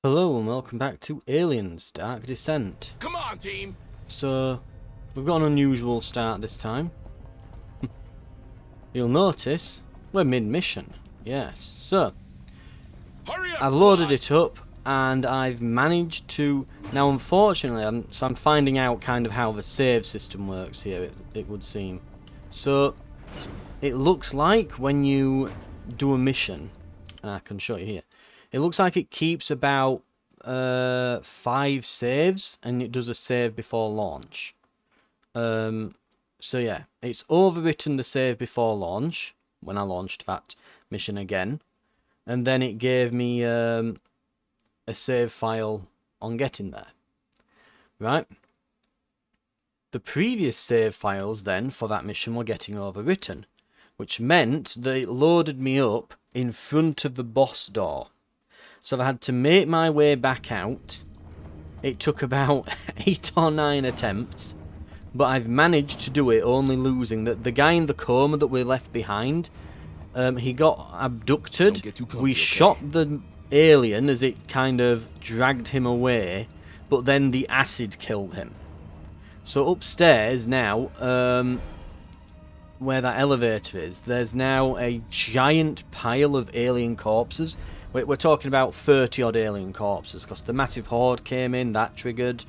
Hello and welcome back to Aliens Dark Descent. Come on, team! So, we've got an unusual start this time. You'll notice we're mid-mission. Yes, so Hurry up, I've loaded squad! it up and I've managed to... Now unfortunately, I'm finding out kind of how the save system works here, it would seem. So, it looks like when you do a mission, and I can show you here, it looks like it keeps about 5 saves, and it does a save before launch. So yeah, it's overwritten the save before launch, when I launched that mission again, and then it gave me a save file on getting there. Right? The previous save files then for that mission were getting overwritten, which meant that it loaded me up in front of the boss door. So I had to make my way back out. It took about 8 or 9 attempts, but I've managed to do it, only losing the guy in the coma that we left behind. He got abducted. Don't get too comfy, We okay? shot the alien as it kind of dragged him away, but then the acid killed him. So upstairs now, where that elevator is, there's now a giant pile of alien corpses. We're talking about 30 odd alien corpses, because the massive horde came in, that triggered,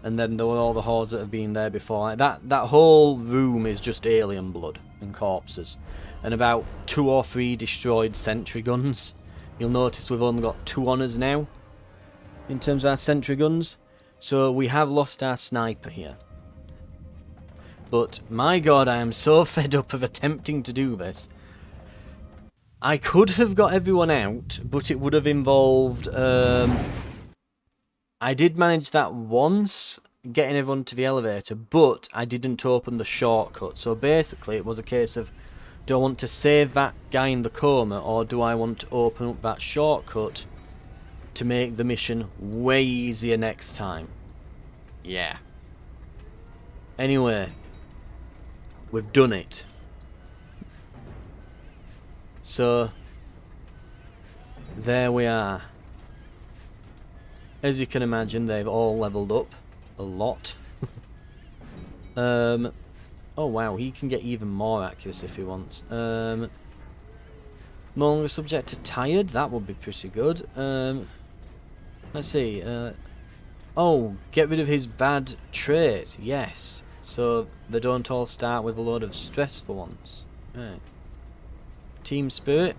and then there were all the hordes that have been there before. That whole room is just alien blood and corpses, and about 2 or 3 destroyed sentry guns. You'll notice we've only got 2 on us now in terms of our sentry guns, so we have lost our sniper here. But my god, I am so fed up of attempting to do this. I could have got everyone out, but it would have involved... I did manage that once, getting everyone to the elevator, but I didn't open the shortcut. So basically it was a case of, do I want to save that guy in the coma, or do I want to open up that shortcut to make the mission way easier next time? Yeah. Anyway, we've done it. So, there we are. As you can imagine, they've all leveled up a lot. Oh wow, he can get even more accuracy if he wants. No longer subject to tired, that would be pretty good. Let's see. Oh, get rid of his bad trait. Yes. So they don't all start with a load of stress for once. Right. Team spirit.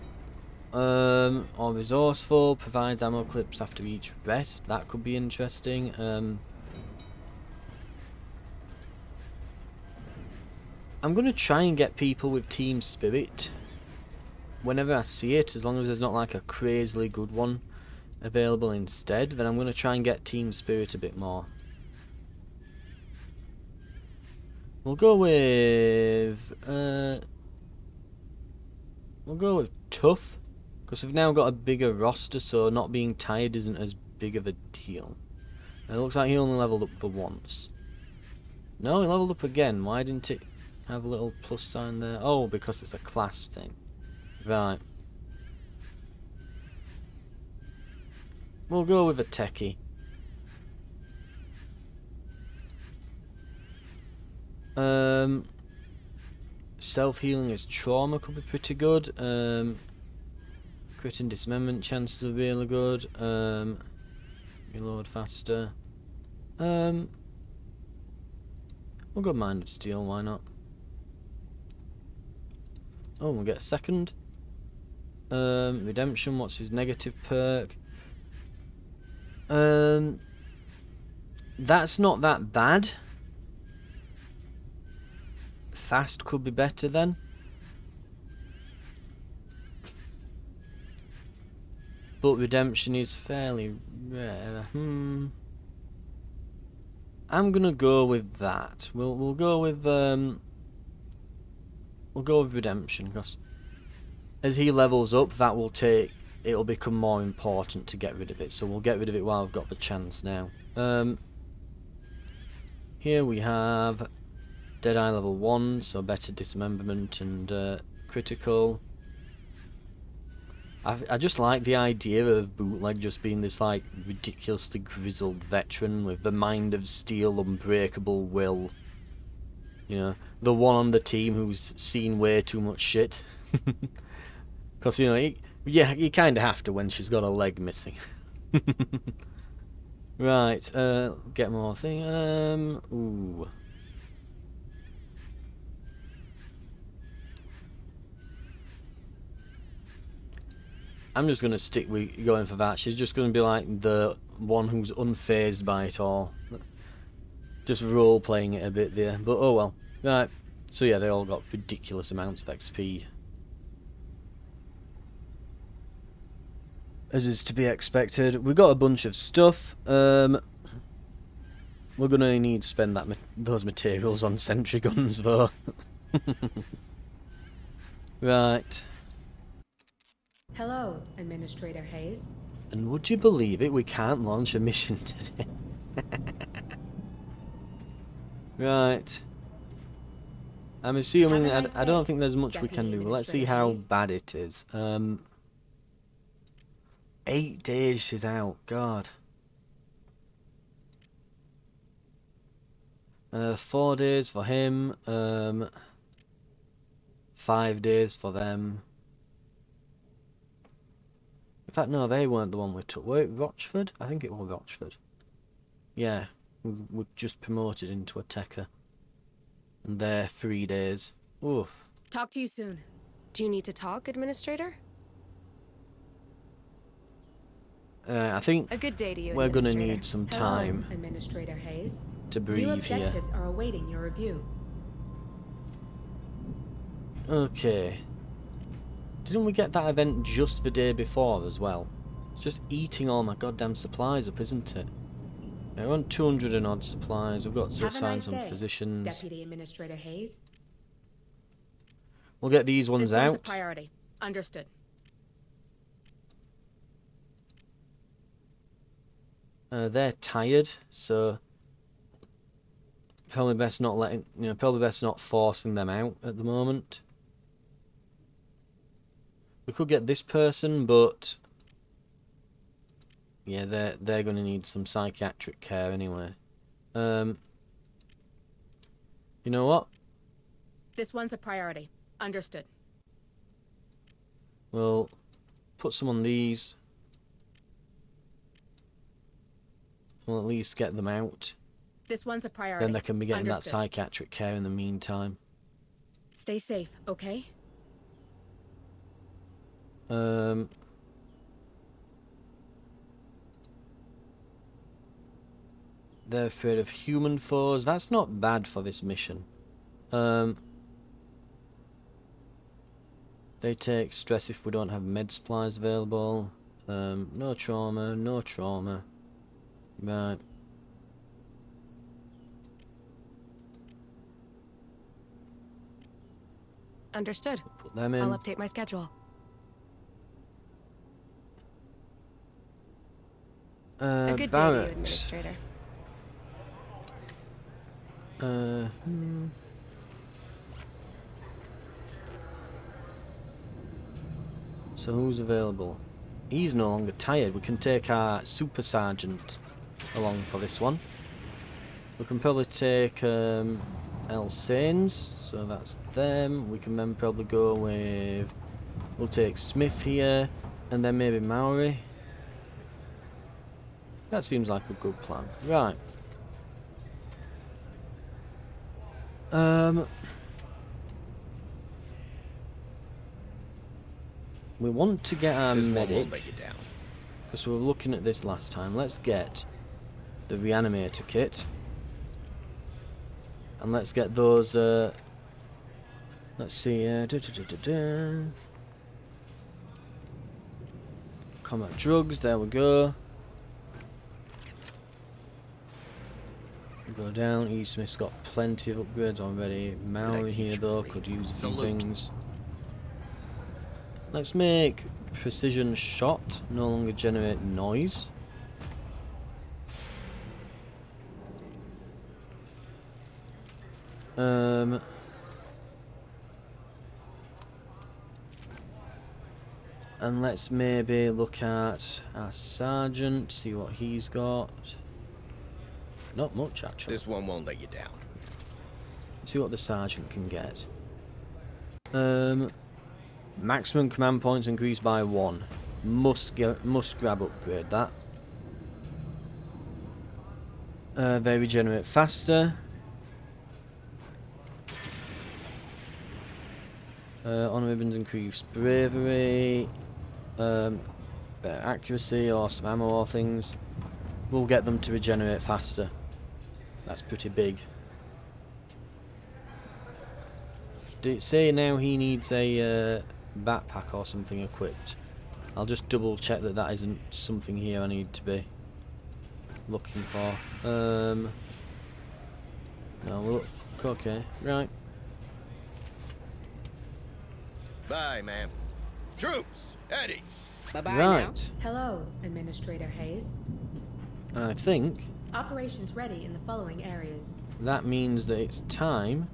Or resourceful, provides ammo clips after each rest. That could be interesting. I'm going to try and get people with team spirit whenever I see it, as long as there's not like a crazily good one available instead. Then I'm going to try and get team spirit a bit more. We'll go with tough, because we've now got a bigger roster, so not being tired isn't as big of a deal. It looks like he only leveled up for once. No, he leveled up again. Why didn't it have a little plus sign there? Oh, because it's a class thing. Right. We'll go with a techie. Self-healing as trauma could be pretty good. Crit and dismemberment chances are really good. Reload faster. We'll go Mind of Steel, why not? Oh, we'll get a second. Redemption, what's his negative perk? That's not that bad. Fast could be better then. But redemption is fairly rare. I'm gonna go with that. We'll go with redemption, because as he levels up, it'll become more important to get rid of it. So we'll get rid of it while I've got the chance now. Here we have Deadeye level 1, so better dismemberment and critical. I just like the idea of Bootleg just being this like ridiculously grizzled veteran with the mind of steel, unbreakable will. You know, the one on the team who's seen way too much shit. Because, you know, yeah, you kind of have to when she's got a leg missing. Right, get more thing. Ooh. I'm just gonna stick with going for that. She's just gonna be like the one who's unfazed by it all. Just role playing it a bit there, but oh well. Right. So yeah, they all got ridiculous amounts of XP. As is to be expected. We got a bunch of stuff. We're gonna need to spend those materials on sentry guns though. Right. Hello, Administrator Hayes. And would you believe it? We can't launch a mission today. Right. I'm assuming Have a nice I don't day, think there's much we Deputy can do. Let's see Administrator how Hayes. bad it is. 8 days she's out. God. 4 days for him. 5 days for them. In fact, no, they weren't the one we took. Were it Rochford? I think it was Rochford. Yeah, we just promoted into a Tekker. And they're 3 days. Oof. Talk to you soon. Do you need to talk, Administrator? I think A good day to you, we're gonna Administrator. need some Hello, time Administrator Hayes. to New breathe here. objectives are awaiting your review. Okay. Didn't we get that event just the day before as well? It's just eating all my goddamn supplies up, isn't it? Yeah, we're on 200 and odd supplies. We've got to Have a assign nice some day, physicians. Deputy Administrator Hayes. We'll get these ones This one's a out. priority. Understood. They're tired, so probably best not probably best not forcing them out at the moment. We could get this person, but yeah, they're going to need some psychiatric care anyway. You know what? This one's a priority. Understood. We'll put some on these. We'll at least get them out. This one's a priority. Then they can be getting that Understood. psychiatric care in the meantime. Stay safe, okay? They're afraid of human foes. That's not bad for this mission. They take stress if we don't have med supplies available. No trauma, no trauma. Right. Understood. Put them in. I'll update my schedule. A good day to you, Barracks. Administrator. So who's available? He's no longer tired. We can take our super sergeant along for this one. We can probably take Elsanes, so that's them. We can then probably go with, we'll take Smith here, and then maybe Maori. That seems like a good plan. Right. We want to get our This one medic, won't let you down. because we were looking at this last time. Let's get the reanimator kit. And let's get those, let's see, combat drugs, there we go. Go down, E. Smith's got plenty of upgrades already. Maori here though, could use a few things. Let's make precision shot no longer generate noise. And let's maybe look at our sergeant, see what he's got. Not much, actually. This one won't let you down. See what the sergeant can get. Maximum command points increased by 1. Must grab upgrade that. They regenerate faster. On ribbons increase bravery, accuracy, or some ammo or things. We'll get them to regenerate faster. That's pretty big. Did it say now he needs a backpack or something equipped? I'll just double check that that isn't something here I need to be looking for. No, look, okay, right. Bye, ma'am. Troops, Eddie. Bye-bye now. Right, Hello, Administrator Hayes. and I think Operations ready in the following areas. that means that it's time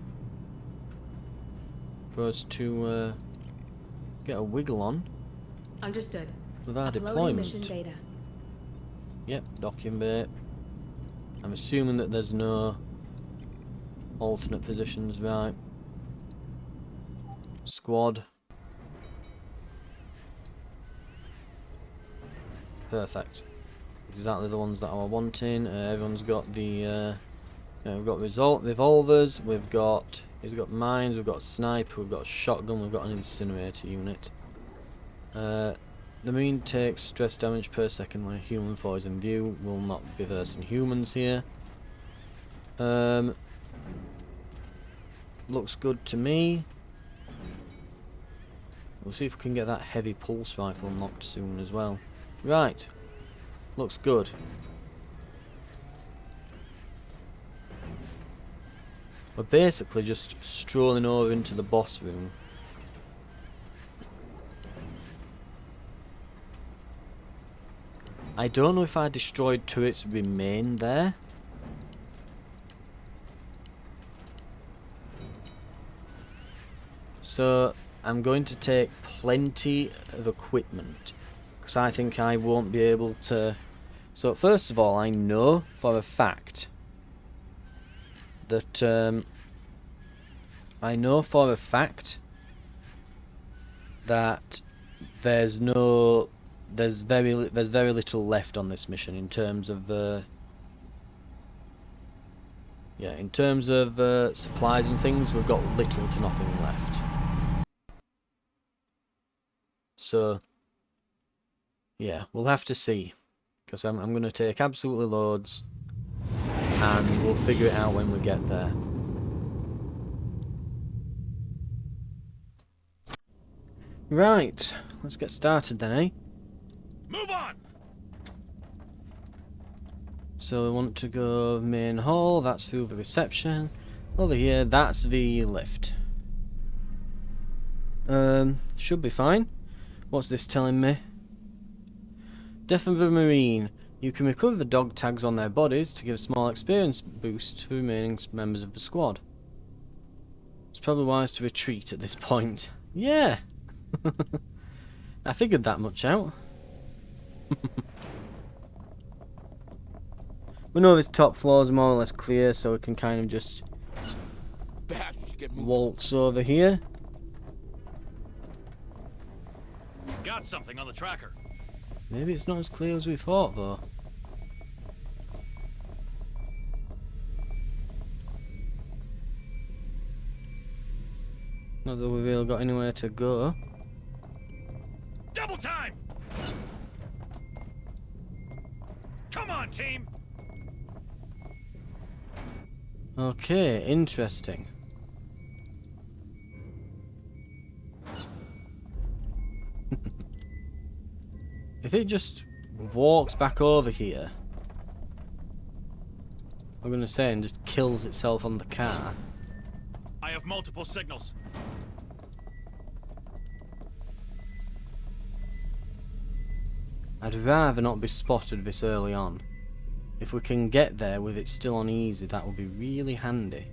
for us to get a wiggle on Understood. with our Uploading mission deployment. data. Yep, document. I'm assuming that there's no alternate positions, right? Squad. Perfect. Exactly the ones that I was wanting. Everyone's got the we've got revolvers, he's got mines, we've got a sniper, we've got a shotgun, we've got an incinerator unit. The marine takes stress damage per second when a human foe is in view. Will not be versing humans here. Looks good to me. We'll see if we can get that heavy pulse rifle unlocked soon as well. Right. Looks good. We're basically just strolling over into the boss room. I don't know if our destroyed turrets remain there. So I'm going to take plenty of equipment, because I think I won't be able to. So first of all, I know for a fact that there's very little left on this mission in terms of supplies and things. We've got little to nothing left. So yeah, we'll have to see, because I'm going to take absolutely loads, and we'll figure it out when we get there. Right, let's get started then, eh? Move on. So we want to go main hall, that's through the reception. Over here, that's the lift. Should be fine. What's this telling me? Death of a Marine. You can recover the dog tags on their bodies to give a small experience boost to the remaining members of the squad. It's probably wise to retreat at this point. Yeah! I figured that much out. We know this top floor is more or less clear, so we can kind of just Perhaps we should get moving. waltz over here. Got something on the tracker. Maybe it's not as clear as we thought, though. Not that we've really got anywhere to go. Double time! Come on, team! Okay, interesting. If it just walks back over here, I'm gonna say, and just kills itself on the car. I have multiple signals. I'd rather not be spotted this early on. If we can get there with it still on easy, that would be really handy.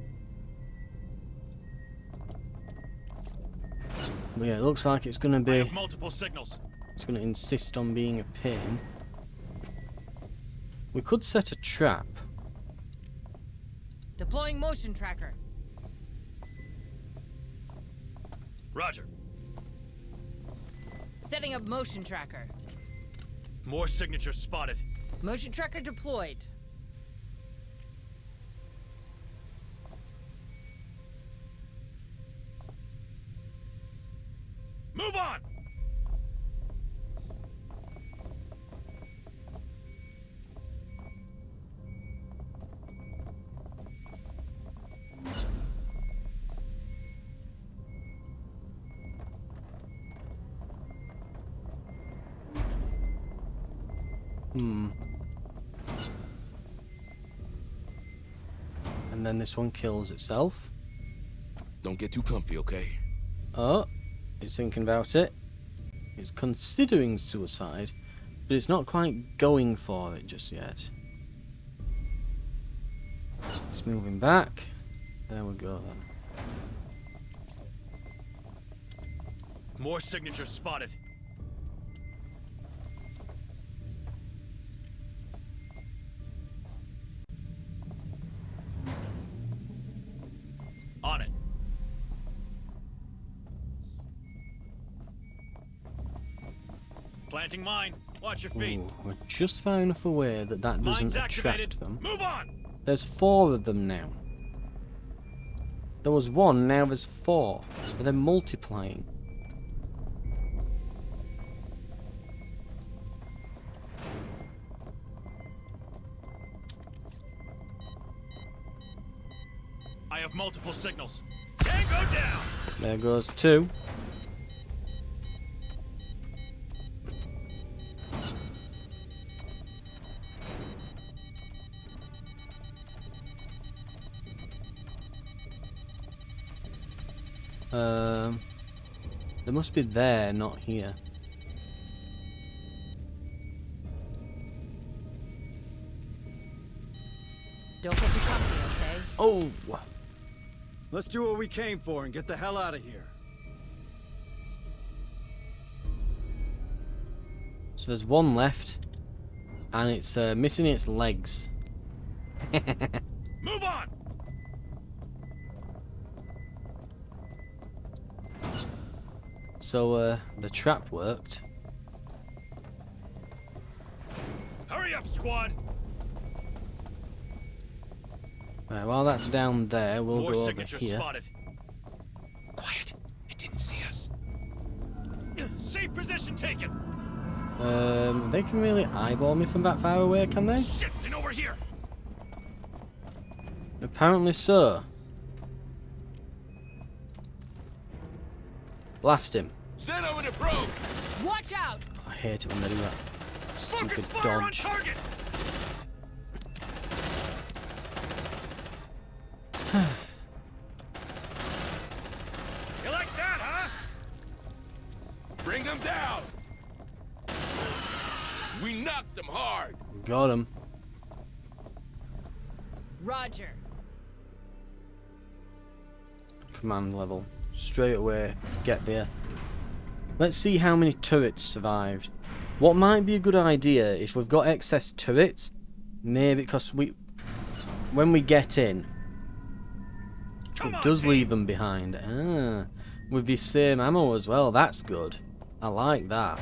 But yeah, it looks like it's gonna I be have multiple signals. It's going to insist on being a pain. We could set a trap. Deploying motion tracker. Roger. Setting up motion tracker. More signatures spotted. Motion tracker deployed. Move on! And then this one kills itself. Don't get too comfy, okay? Oh, it's thinking about it. It's considering suicide, but it's not quite going for it just yet. It's moving back. There we go then. More signatures spotted. On it. Planting mine. Watch your feet. Ooh, we're just far enough away that that Mine's doesn't activated. attract them. Move on. There's 4 of them now. There was 1, now there's 4. But they're multiplying. I have multiple signals. Tango down. There goes 2. They must be there, not here. Don't get too comfy, okay? Oh! Let's do what we came for and get the hell out of here. So there's 1 left, and it's missing its legs. Move on. So the trap worked. Hurry up, squad. Right, while that's down there, we'll More go over signatures here. spotted. Quiet. It didn't see us. Safe position taken. They can really eyeball me from that far away, can they? Shit, they know we're here. Apparently so. Blast him. Xeno in approach! Watch out! I hate it when they do that. Focus Stupid fire on dodge. target. You like that, huh? Bring them down! We knocked them hard! Got him. Roger. Command level. Straight away. Get there. Let's see how many turrets survived. What might be a good idea if we've got excess turrets, maybe because when we get in, Come it on, does team. leave them behind. Ah, with the same ammo as well. That's good. I like that.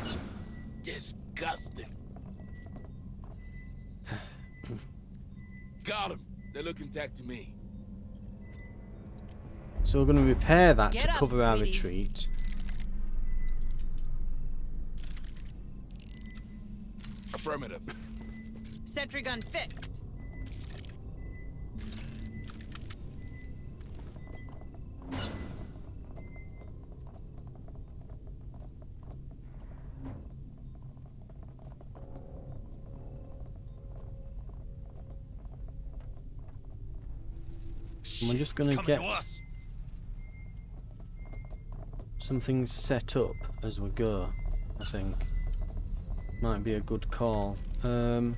Disgusting. Got them. They look intact to me. So we're going to repair that Get to up, cover our sweetie. retreat. Affirmative. Sentry gun fixed. And we're just going It's to coming get to us. something set up as we go, I think. Might be a good call. Would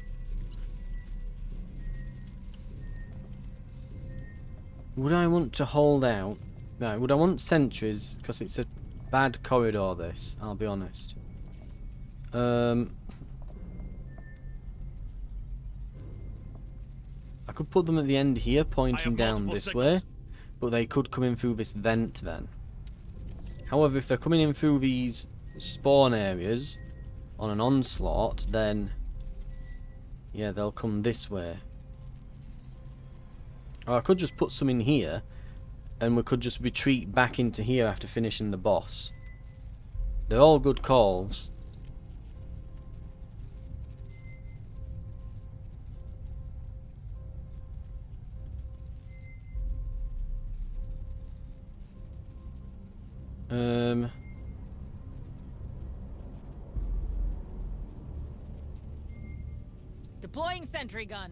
I want to hold out? No, would I want sentries? Because it's a bad corridor, this, I'll be honest. I could put them at the end here, pointing down multiple this signals. way, but they could come in through this vent then. However, if they're coming in through these spawn areas on an onslaught, then yeah, they'll come this way. Or I could just put some in here, and we could just retreat back into here after finishing the boss. They're all good calls. Deploying sentry gun.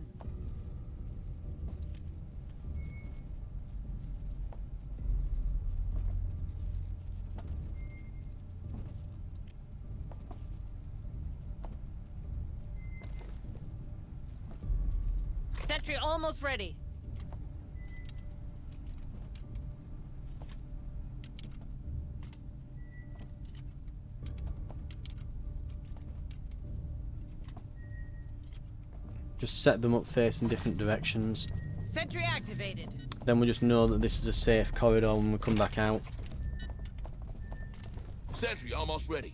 Sentry almost ready. Just set them up facing different directions. Sentry activated. Then we just know that this is a safe corridor when we come back out. Sentry almost ready.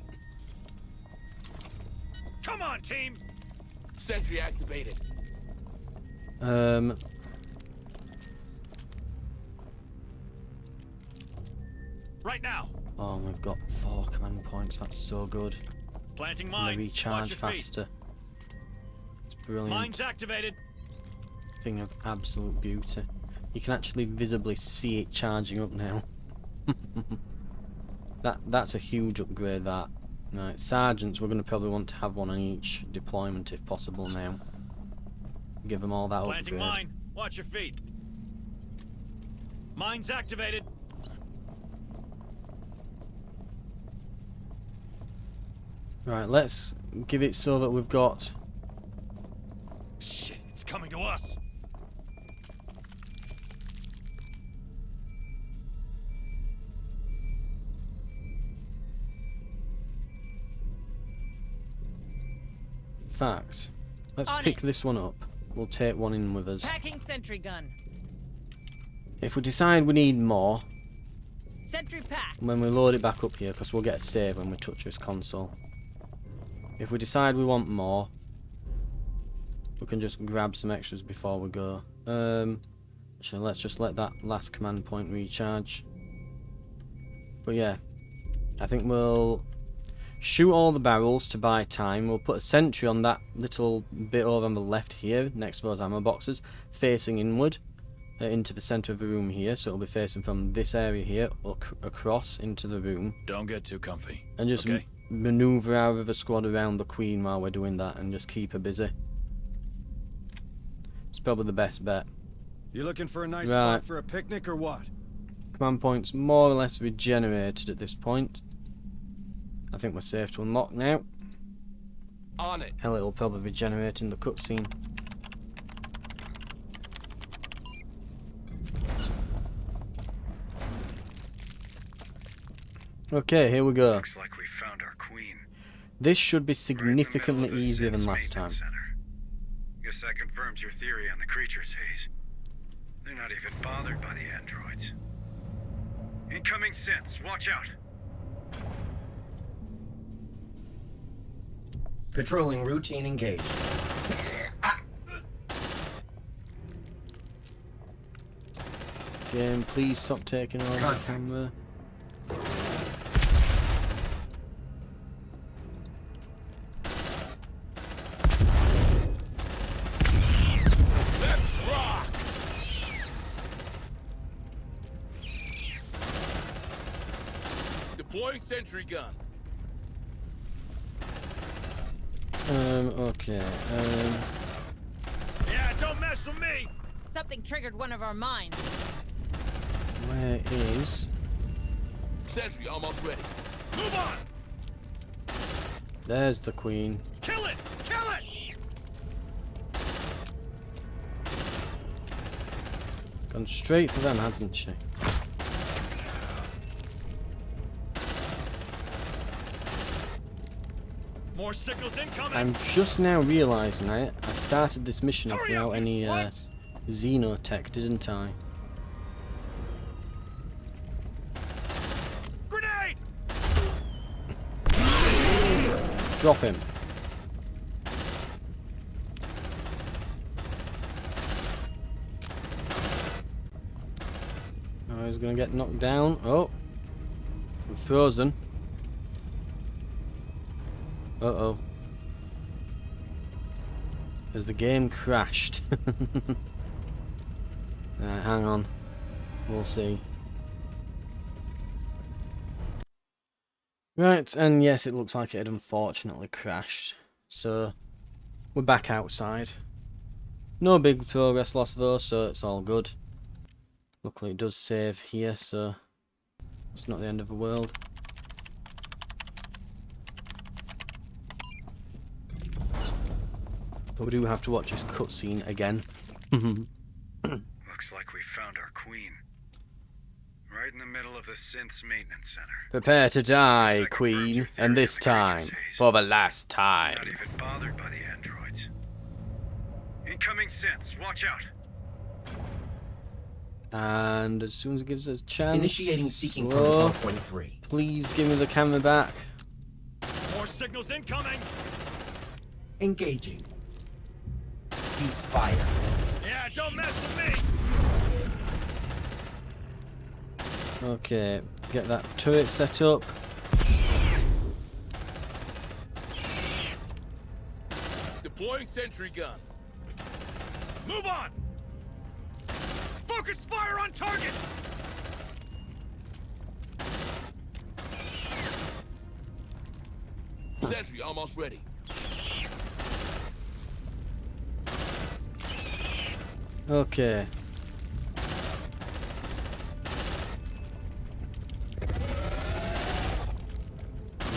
Come on, team! Sentry activated. Right now! Oh, we've got 4 command points. That's so good. Planting And they mine. recharge Watch your feet. faster. It's brilliant. Mine's activated. Thing of absolute beauty. You can actually visibly see it charging up now. That's a huge upgrade. That. Right, sergeants. We're going to probably want to have one on each deployment if possible now. Give them all that Planting upgrade. mine. Watch your feet. Mine's activated. Right, let's give it so that we've got. Shit, it's coming to us. In fact, let's On pick it. this one up. We'll take one in with us. Packing sentry gun. If we decide we need more, Sentry packed. when we load it back up here, because we'll get a save when we touch this console. If we decide we want more, we can just grab some extras before we go. So let's just let that last command point recharge. But yeah, I think we'll shoot all the barrels to buy time. We'll put a sentry on that little bit over on the left here, next to those ammo boxes, facing inward into the centre of the room here. So it'll be facing from this area here across into the room. Don't get too comfy. And just okay? maneuver our other squad around the Queen while we're doing that, and just keep her busy. It's probably the best bet. You looking for a nice Right. spot for a picnic or what? Command points more or less regenerated at this point. I think we're safe to unlock now. On it. Hell, it'll probably regenerate in the cutscene. Okay, here we go. Looks like we found our queen. This should be Right in the significantly middle of the easier than Synth's last time. maintenance center. Guess that confirms your theory on the creatures, Hayes. They're not even bothered by the androids. Incoming synths, watch out! Patrolling routine engaged. Game, please stop taking over the Contact. camera. Let's rock. Deploying sentry gun. Okay. Yeah, don't mess with me! Something triggered one of our mines. Where is? Sentry almost ready. Move on! There's the Queen. Kill it! Kill it! Gone straight for them, hasn't she? More More signals incoming. I'm just now realising I started this mission off Hurry without up, you any sluts! xenotech, didn't I? Grenade! Drop him. Oh, he's gonna get knocked down. Oh, I'm frozen. Uh-oh. Has the game crashed? Hang on. We'll see. Right, and yes, it looks like it had unfortunately crashed. So, we're back outside. No big progress lost though, so it's all good. Luckily it does save here, so it's not the end of the world. But we do have to watch this cutscene again. Looks like we found our queen. Right in the middle of the synth's maintenance center. Prepare to die, This confirms Queen, your theory and of this the time, creatures, Hayes. for the last They're not time. even bothered by the androids. Incoming synths, watch out! And as soon as it gives us a chance, Initiating seeking slow. protocol 23. Please give me the camera back. More signals incoming. Engaging. Cease fire. Yeah, don't mess with me. Okay, get that turret set up. Deploying sentry gun. Move on. Focus fire on target. Sentry almost ready. Okay.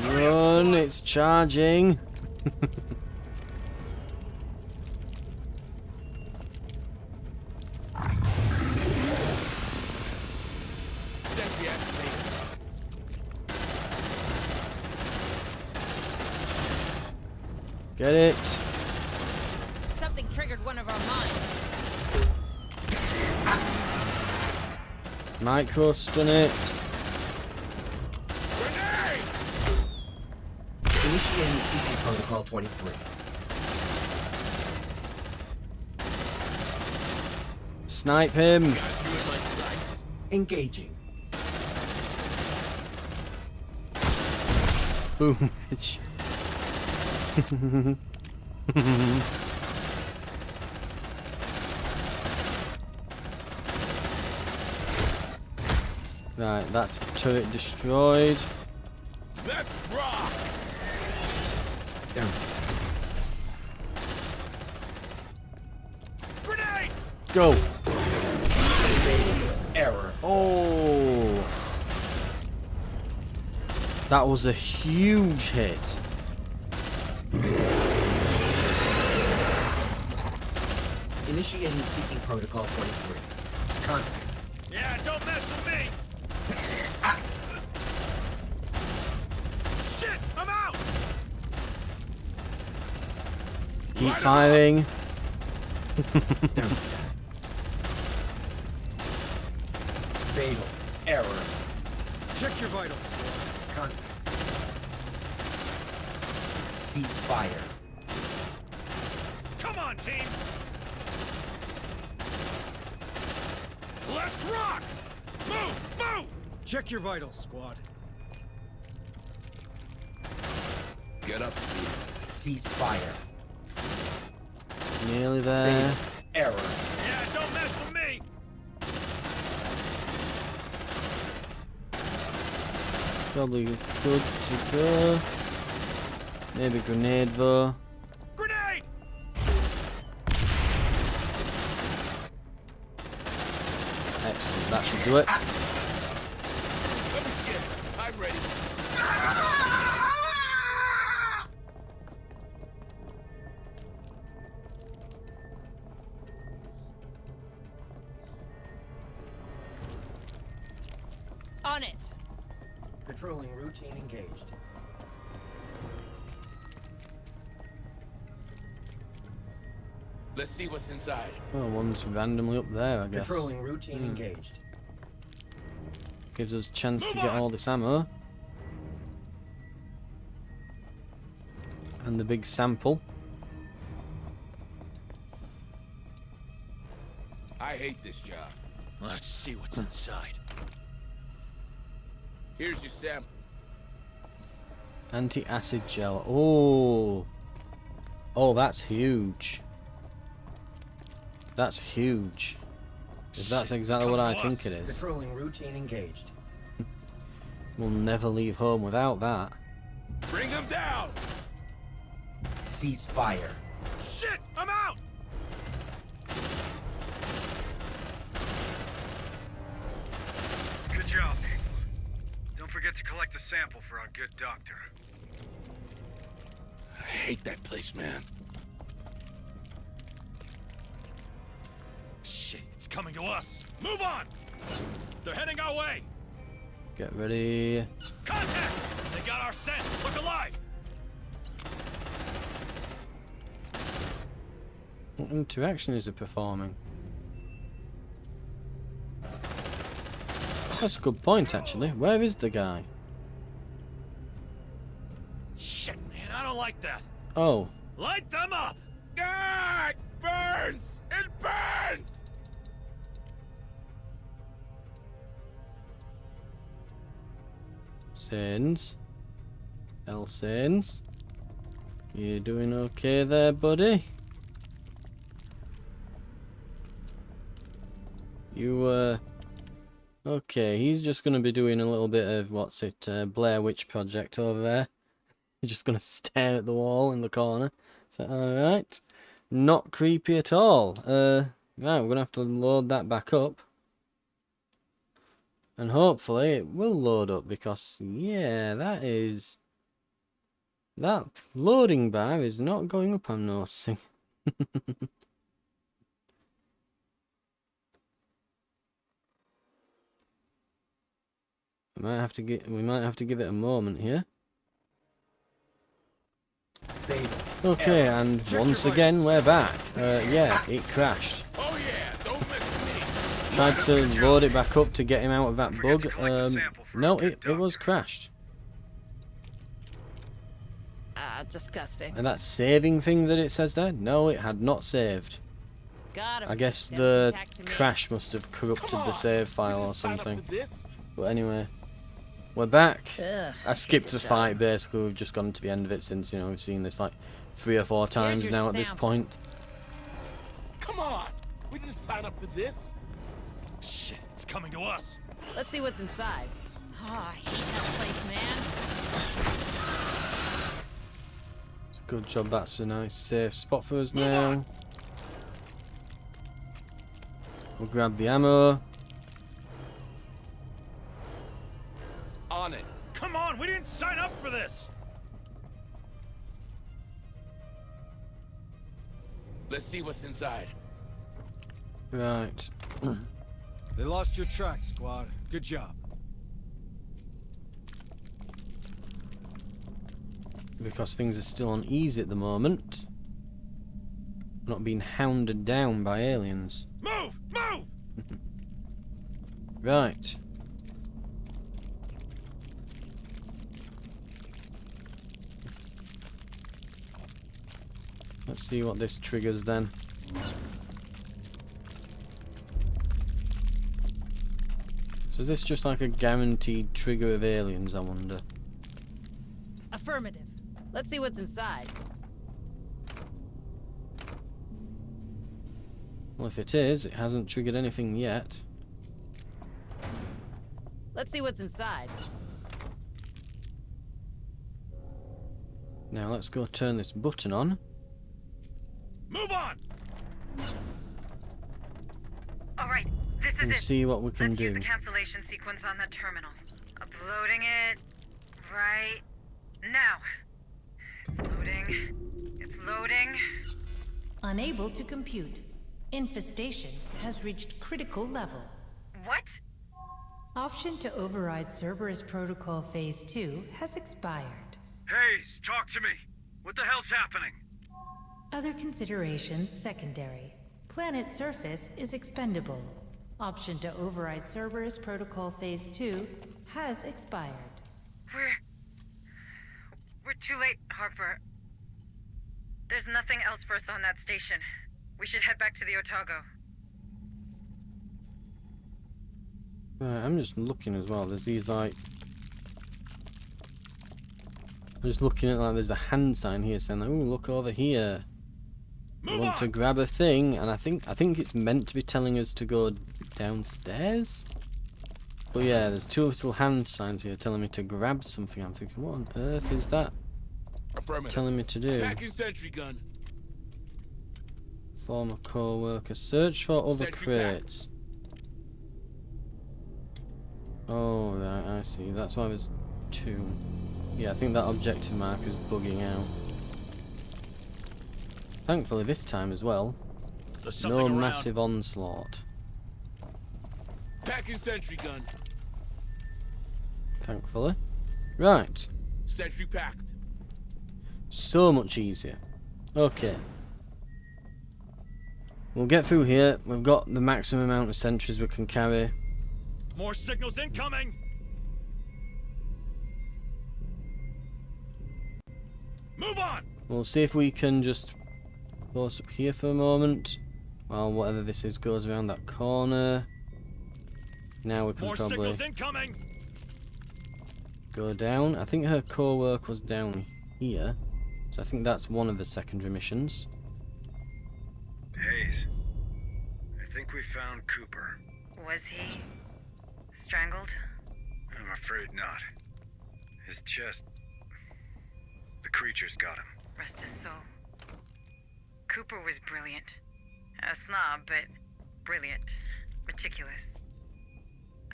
Run, it's charging. Sentry activated. Get it. Something triggered one of our mines. Micro stun it. Grenade! Initiating seeking protocol 23. Snipe him. Got you in my sights. Engaging. Boom. Bitch. Right, that's turret destroyed. Let's rock! Down. Grenade. Go. Error. Oh. That was a huge hit. Initiating seeking protocol 23. Contact. Yeah, don't mess with me. Shit, I'm out. Keep firing. Fatal. Error. Check your vitals. Contact. Cease fire. Come on, team. Let's rock. Move, move. Check your vitals, squad. Get up, Steve. Cease fire. Nearly there. Fatal. Error. Yeah, don't mess with me. Probably good to go. Maybe grenade though. Grenade. Excellent, that should do it. Let me get it. I'm ready. On it. Patrolling routine engaged. Let's see what's inside. Oh, one's randomly up there, I guess. Controlling routine engaged. Gives us a chance to get all this ammo. And the big sample. I hate this job. Let's see what's inside. Here's your sample. Anti-acid gel. Oh. Oh, that's huge. That's huge. If that's exactly what I think it is. Controlling routine engaged. We'll never leave home without that. Bring him down! Cease fire. Shit! I'm out! Good job, people. Don't forget to collect a sample for our good doctor. I hate that place, man. Shit, it's coming to us. Move on! They're heading our way! Get ready. Contact! They got our scent! Look alive! What interaction is it performing? That's a good point, actually. Where is the guy? Shit, man, I don't like that. Oh. Light them up! God! Burns! It burns! Sains. El Sains. You doing okay there, buddy? You, okay, he's just gonna be doing a little bit of, what's it, Blair Witch Project over there. He's just gonna stare at the wall in the corner. So, alright. Not creepy at all. Right, we're gonna have to load that back up. And hopefully it will load up because, yeah, that loading bar is not going up, I'm noticing. We might have to give it a moment here. Okay, and once again we're back. Yeah, it crashed. Oh yeah, don't mess with me. Tried to load it back up to get him out of that bug. No, it was crashed. Disgusting. And that saving thing that it says there, no, it had not saved. Got him. I guess Send the him back to me. crash must have corrupted the save file or Sign up something. for this? But anyway, we're back. Ugh, I skipped the shot. fight basically. We've just gone to the end of it since, you know, we've seen this like 3 or 4 times your now at this sample. point. Come on! We didn't sign up for this. Shit, it's coming to us. Let's see what's inside. Oh, I hate that place, man. Good job, that's a nice safe spot for us Move now. on. We'll grab the ammo. On it. Come on, we didn't sign up for this! Let's see what's inside. Right. They lost your track, squad. Good job. Because things are still on easy at the moment. Not being hounded down by aliens. Move! Move! Right. Let's see what this triggers then. So this just like a guaranteed trigger of aliens, I wonder. Affirmative. Let's see what's inside. Well, if it is, it hasn't triggered anything yet. Let's see what's inside. Now let's go turn this button on. Move on! All right, this is And it. see what we can Let's do. use the cancellation sequence on the terminal. Uploading it right now. It's loading. It's loading. Unable to compute. Infestation has reached critical level. What? Option to override Cerberus Protocol Phase 2 has expired. Hayes, talk to me. What the hell's happening? Other considerations secondary. Planet surface is expendable. Option to override Cerberus Protocol Phase 2 has expired. We're too late, Harper. There's nothing else for us on that station. We should head back to the Otago. Right, I'm just looking as well. There's these like... I'm just looking at like there's a hand sign here saying like, "Ooh, look over here. I want to grab a thing," and I think it's meant to be telling us to go downstairs. But yeah, there's two little hand signs here telling me to grab something. I'm thinking, what on earth is that telling me to do? Packing sentry gun. Former co-worker. Search for other Sentry crates. Oh, right, I see. That's why there's two. Yeah, I think that objective marker is bugging out. Thankfully this time as well, no massive onslaught. Packing sentry gun. Thankfully. Right. Sentry packed. So much easier. Okay. We'll get through here. We've got the maximum amount of sentries we can carry. More signals incoming. Move on. We'll see if we can just close up here for a moment while whatever this is goes around that corner. Now we can More probably signals incoming. go down. I think her core work was down here, so I think that's one of the secondary missions. Hayes, I think we found Cooper. Was he strangled? I'm afraid not. His chest... The creatures got him. Rest his soul. Cooper was brilliant. A snob, but brilliant. Meticulous.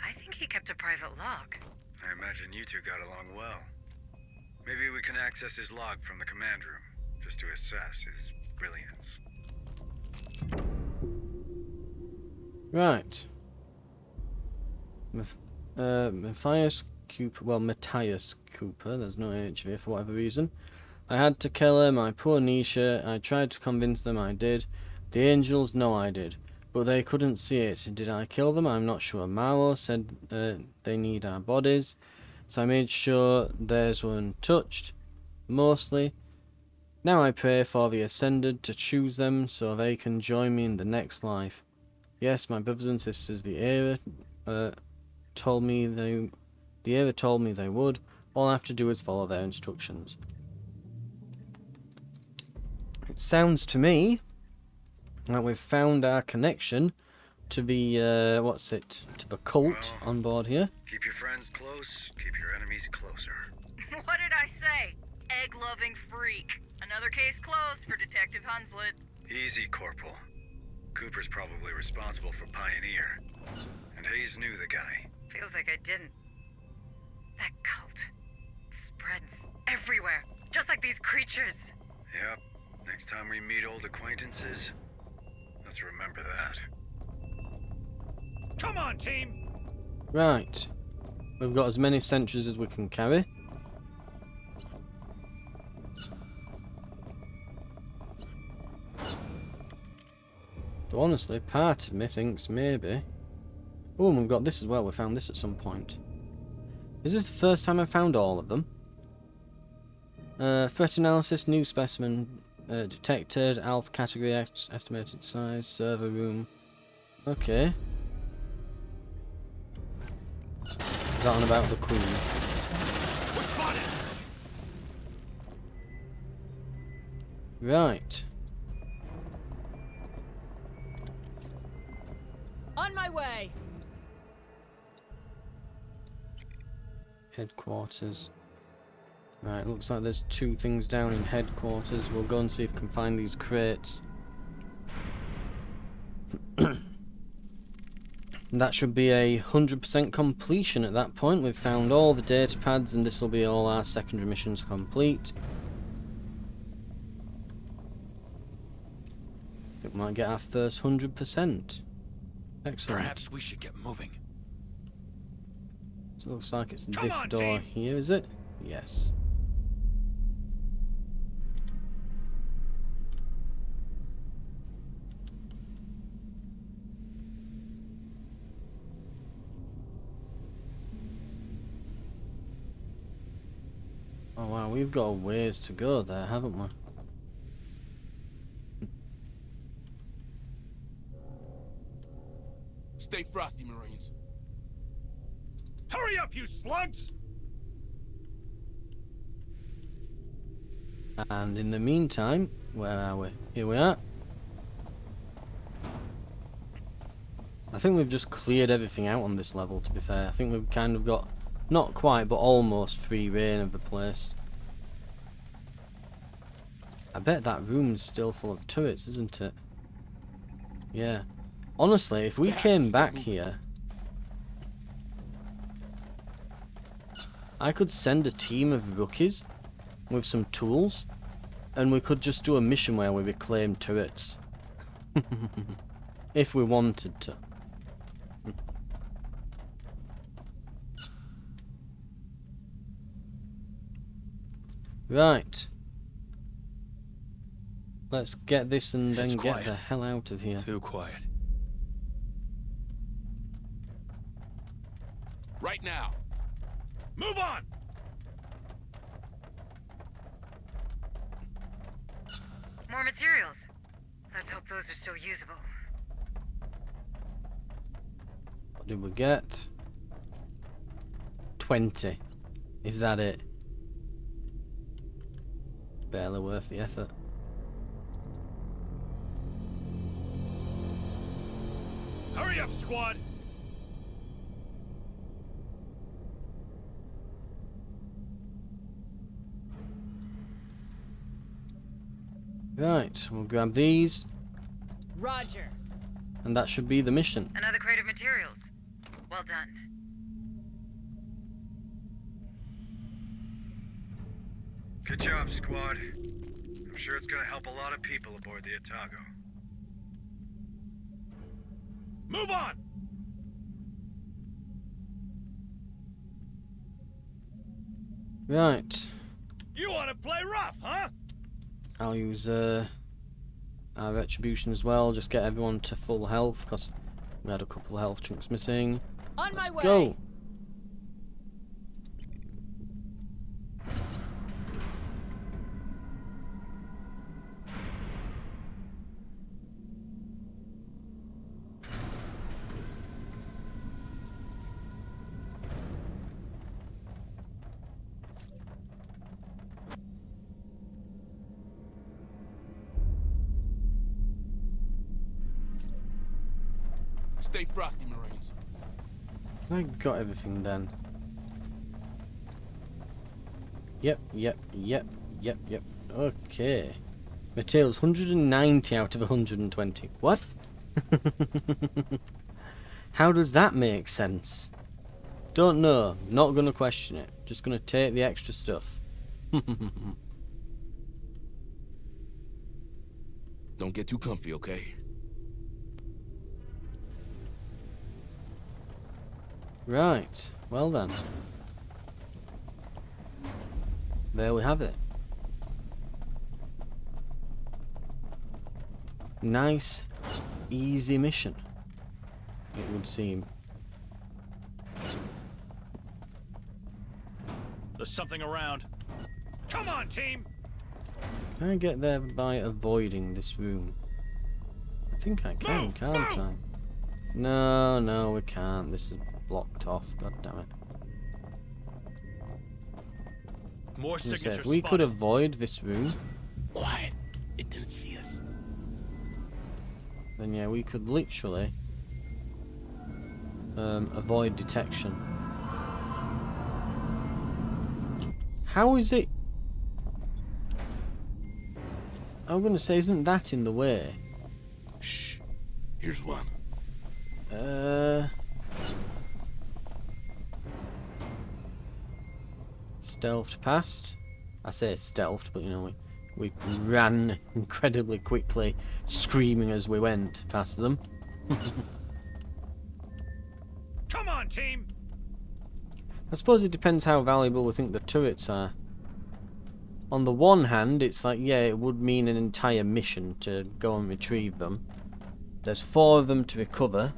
I think he kept a private log. I imagine you two got along well. Maybe we can access his log from the command room, just to assess his brilliance. Right. Matthias Cooper, well, Matthias Cooper, there's no H here for whatever reason. I had to kill her, my poor Nisha. I tried to convince them I did. The angels know I did, but they couldn't see it. Did I kill them? I'm not sure. Marlowe said they need our bodies, so I made sure theirs weren't touched, mostly. Now I pray for the Ascended to choose them so they can join me in the next life. Yes, my brothers and sisters, the era told me they would. All I have to do is follow their instructions. It sounds to me like we've found our connection to the to the cult on board here. Keep your friends close, keep your enemies closer. What did I say? Egg-loving freak. Another case closed for Detective Hunslet. Easy, Corporal. Cooper's probably responsible for Pioneer. And Hayes knew the guy. Feels like I didn't. That cult. It spreads everywhere. Just like these creatures. Yep. Next time we meet old acquaintances, let's remember that. Come on, team. Right. We've got as many sentries as we can carry. But honestly, part of me thinks maybe... Oh, and we've got this as well. We found this at some point. Is this the first time I found all of them? Threat analysis, new specimen detected, alpha category, estimated size, server room. Okay. Is that on about the Queen? We're spotted. Right. On my way. Headquarters. Right, looks like there's two things down in headquarters. We'll go and see if we can find these crates. That should be 100% completion at that point. We've found all the data pads and this will be all our secondary missions complete. I think we might get our first 100%. Excellent. Perhaps we should get moving. So it looks like it's Come this on, door team. here, is it? Yes. Wow, we've got a ways to go there, haven't we? Stay frosty, Marines. Hurry up, you slugs! And in the meantime, where are we? Here we are. I think we've just cleared everything out on this level, to be fair. I think we've kind of got, not quite, but almost free reign of the place. I bet that room's still full of turrets, isn't it? Yeah. Honestly, if we came back here, I could send a team of rookies with some tools, and we could just do a mission where we reclaim turrets. If we wanted to. Right. Let's get this and then It's get quiet. the hell out of here. Too quiet. Right now. Move on! More materials. Let's hope those are still usable. What did we get? 20. Is that it? Barely worth the effort. Hurry up, squad! Right, we'll grab these, Roger. and that should be the mission. Another crate of materials. Well done. Good job, squad. I'm sure it's gonna help a lot of people aboard the Otago. Move on! Right, You want to play rough, huh? I'll use our retribution as well, just get everyone to full health, because we had a couple of health chunks missing. On my way. Go! Stay frosty, Marines. I got everything then. Yep. Okay. Materials 190 out of 120. What? How does that make sense? Don't know. Not gonna question it. Just gonna take the extra stuff. Don't get too comfy, okay? Right. Well then. There we have it. Nice, easy mission, it would seem. There's something around. Come on, team! Can I get there by avoiding this room? I think I can, can't I? No, we can't. This is blocked off. God damn it. More signatures If we could spotted. avoid this room, Quiet. It didn't see us. then yeah, we could literally avoid detection. How is it? I'm gonna say, isn't that in the way? Shh. Here's one. Stealthed past. I say stealthed, but you know, we ran incredibly quickly, screaming as we went past them. Come on, team! I suppose it depends how valuable we think the turrets are. On the one hand, it's like, yeah, it would mean an entire mission to go and retrieve them. There's 4 of them to recover.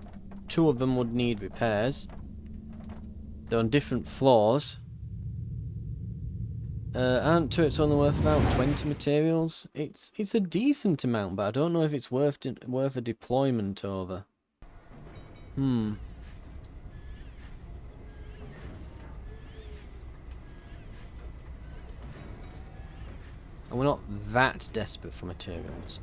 2 of them would need repairs. They're on different floors. Aren't turrets only worth about 20 materials? It's a decent amount, but I don't know if it's worth a deployment over. And we're not that desperate for materials.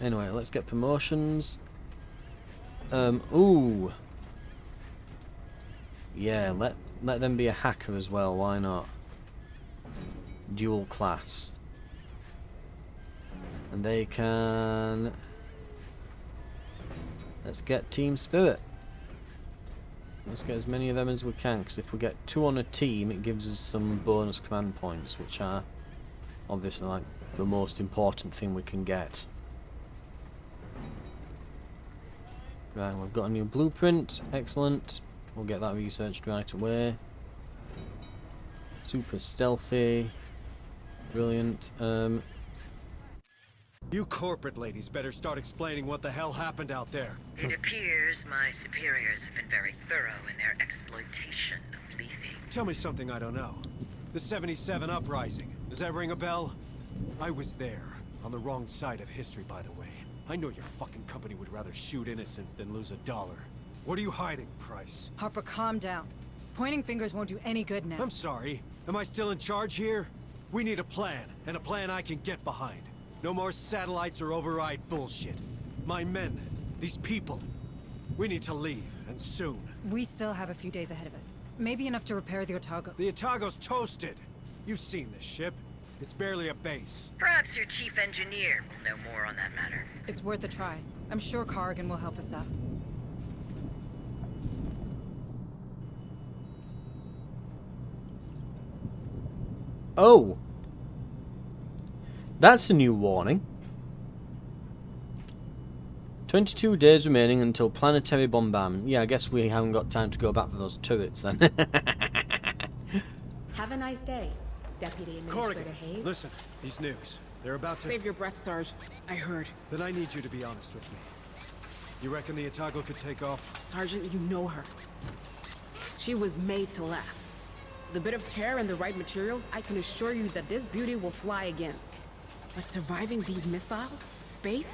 Anyway, let's get promotions. Ooh. Yeah, let them be a hacker as well, why not? Dual class. And they can... Let's get team spirit. Let's get as many of them as we can, because if we get 2 on a team, it gives us some bonus command points, which are obviously like the most important thing we can get. Right, we've got a new blueprint. Excellent. We'll get that researched right away. Super stealthy. Brilliant. You corporate ladies better start explaining what the hell happened out there. It appears my superiors have been very thorough in their exploitation of Lethe. Tell me something I don't know. The 77 uprising. Does that ring a bell? I was there. On the wrong side of history, by the way. I know your fucking company would rather shoot innocents than lose $1. What are you hiding, Price? Harper, calm down. Pointing fingers won't do any good now. I'm sorry. Am I still in charge here? We need a plan, and a plan I can get behind. No more satellites or override bullshit. My men, these people, we need to leave, and soon. We still have a few days ahead of us. Maybe enough to repair the Otago. The Otago's toasted. You've seen this ship. It's barely a base. Perhaps your chief engineer will know more on that matter. It's worth a try. I'm sure Corrigan will help us out. Oh! That's a new warning. 22 days remaining until planetary bombardment. Yeah, I guess we haven't got time to go back for those turrets then. Have a nice day, Deputy Administrator Corrigan, Hayes. listen, these news. They're about to... Save your breath, Sarge. I heard. Then I need you to be honest with me. You reckon the Otago could take off? Sergeant, you know her. She was made to last. With a bit of care and the right materials, I can assure you that this beauty will fly again. But surviving these missiles? Space?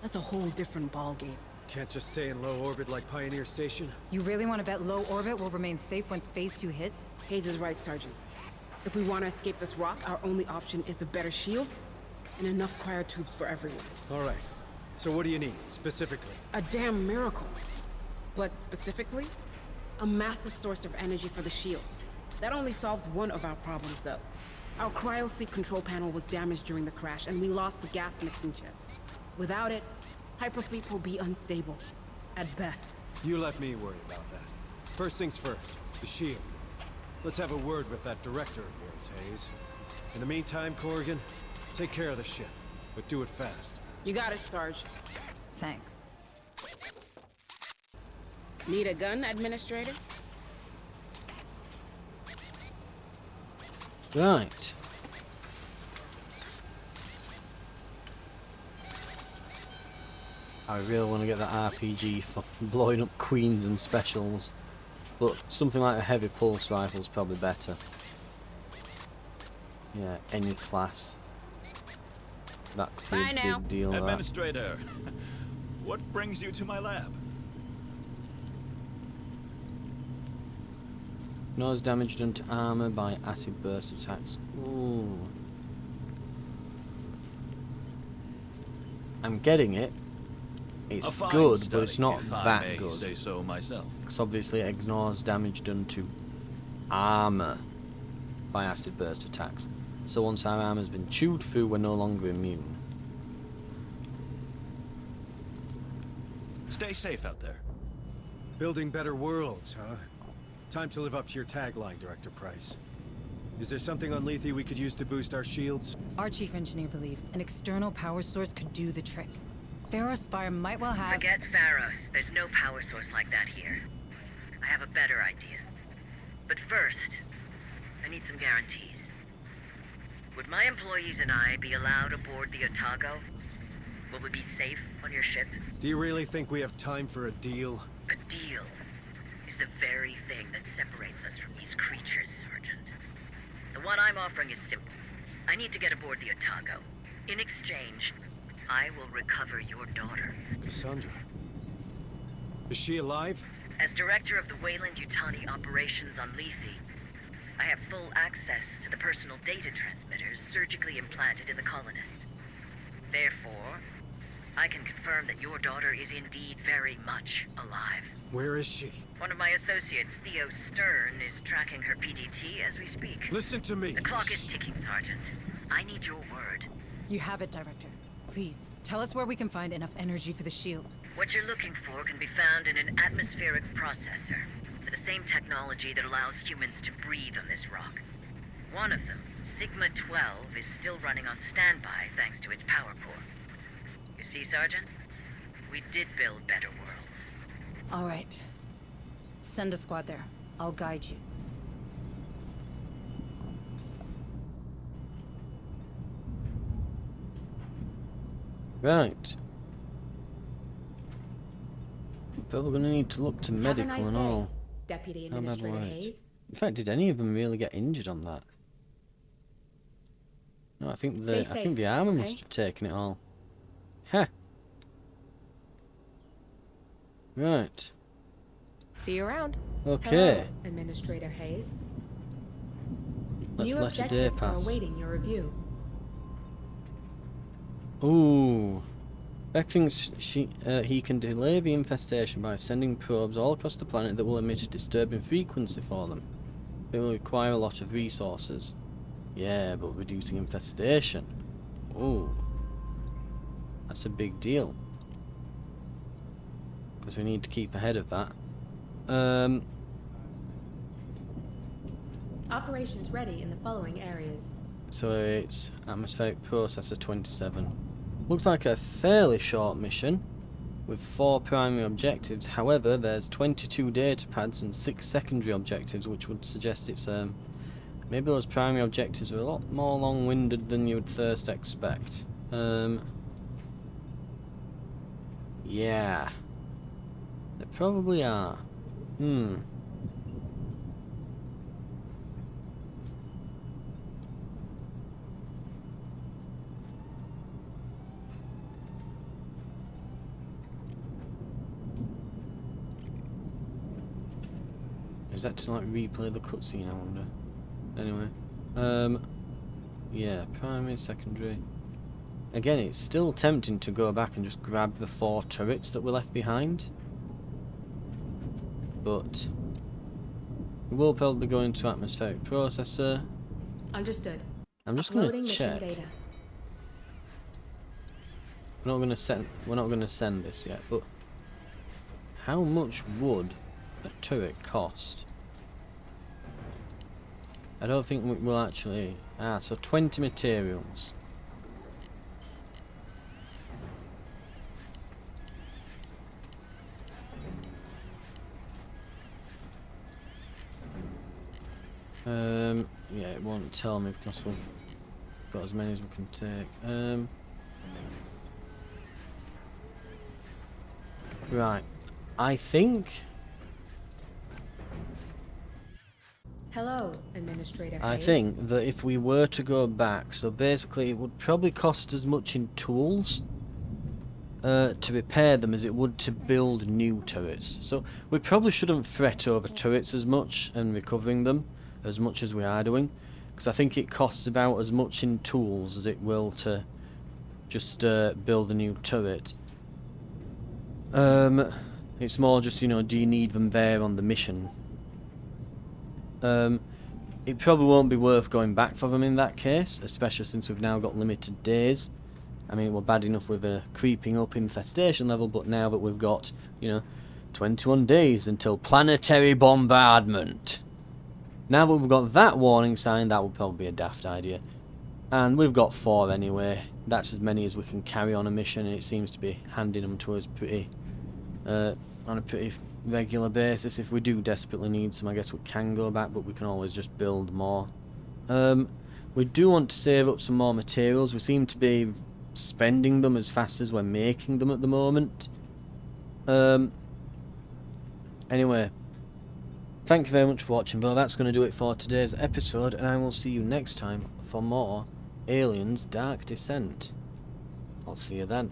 That's a whole different ballgame. Can't just stay in low orbit like Pioneer Station? You really want to bet low orbit will remain safe once Phase 2 hits? Hayes is right, Sergeant. If we want to escape this rock, our only option is a better shield and enough cryotubes for everyone. All right. So what do you need, specifically? A damn miracle. But specifically, a massive source of energy for the shield. That only solves one of our problems, though. Our cryosleep control panel was damaged during the crash, and we lost the gas mixing chip. Without it, hypersleep will be unstable. At best. You let me worry about that. First things first, the shield. Let's have a word with that director of yours, Hayes. In the meantime, Corrigan, take care of the ship, but do it fast. You got it, Sarge. Thanks. Need a gun, Administrator? Right. I really want to get that RPG for blowing up queens and specials, but something like a heavy pulse rifle is probably better. Yeah, any class. That could be a big deal. Administrator, what brings you to my lab? Nose damage done to armor by acid burst attacks. Ooh. I'm getting it. It's good, but it's not that good. Say so myself. Because obviously it ignores damage done to armor by acid burst attacks. So once our armor's been chewed through, we're no longer immune. Stay safe out there. Building better worlds, huh? Time to live up to your tagline, Director Price. Is there something on Lethe we could use to boost our shields? Our chief engineer believes an external power source could do the trick. Pharaoh Spire might well have... Forget Pharos. There's no power source like that here. I have a better idea. But first, I need some guarantees. Would my employees and I be allowed aboard the Otago? Will we be safe on your ship? Do you really think we have time for a deal? A deal is the very thing that separates us from these creatures, Sergeant. The one I'm offering is simple. I need to get aboard the Otago. In exchange, I will recover your daughter. Cassandra? Is she alive? As director of the Wayland-Yutani operations on Lethe, I have full access to the personal data transmitters surgically implanted in the colonist. Therefore, I can confirm that your daughter is indeed very much alive. Where is she? One of my associates, Theo Stern, is tracking her PDT as we speak. Listen to me. The clock is ticking, Sergeant. I need your word. You have it, Director. Please, tell us where we can find enough energy for the shield. What you're looking for can be found in an atmospheric processor, the same technology that allows humans to breathe on this rock. One of them, Sigma-12, is still running on standby thanks to its power core. You see, Sergeant? We did build better worlds. All right. Send a squad there. I'll guide you. Right. But we're going to need to look to medical Have a nice and day, all. Deputy How bad Administrator were it? Hayes. In fact, did any of them really get injured on that? No, I think the armor okay? must have taken it all. Huh. Right. See you around. Okay. Hello, Administrator Hayes. Let's New let a day objectives are pass. awaiting your review. Ooh. Beck thinks he can delay the infestation by sending probes all across the planet that will emit a disturbing frequency for them. It will require a lot of resources. Yeah, but reducing infestation. Ooh. That's a big deal. Because we need to keep ahead of that. Operations ready in the following areas. So it's atmospheric processor 27. Looks like a fairly short mission with 4 primary objectives. However, there's 22 data pads and 6 secondary objectives, which would suggest it's maybe those primary objectives are a lot more long-winded than you would first expect. Yeah, they probably are. Is that to like replay the cutscene, I wonder? Anyway, yeah, primary, secondary. Again, it's still tempting to go back and just grab the 4 turrets that were left behind. But we will probably go into atmospheric processor. Understood. I'm just Uploading going to mission check. data. We're not going to send this yet, but how much would a turret cost? I don't think we'll actually... so 20 materials. Yeah, it won't tell me because we've got as many as we can take. Right, I think... Hello, Administrator Hayes. I think that if we were to go back, so basically it would probably cost as much in tools to repair them as it would to build new turrets. So we probably shouldn't fret over turrets as much and recovering them as much as we are doing, because I think it costs about as much in tools as it will to just build a new turret. It's more just, you know, do you need them there on the mission? It probably won't be worth going back for them in that case, especially since we've now got limited days. I mean, we're bad enough with a creeping up infestation level, but now that we've got, you know, 21 days until planetary bombardment. Now that we've got that warning sign, that would probably be a daft idea. And we've got 4 anyway. That's as many as we can carry on a mission, and it seems to be handing them to us pretty, on a pretty regular basis. If we do desperately need some, I guess we can go back, but we can always just build more. We do want to save up some more materials. We seem to be spending them as fast as we're making them at the moment. Anyway, thank you very much for watching, but that's going to do it for today's episode, and I will see you next time for more Aliens Dark Descent. I'll see you then.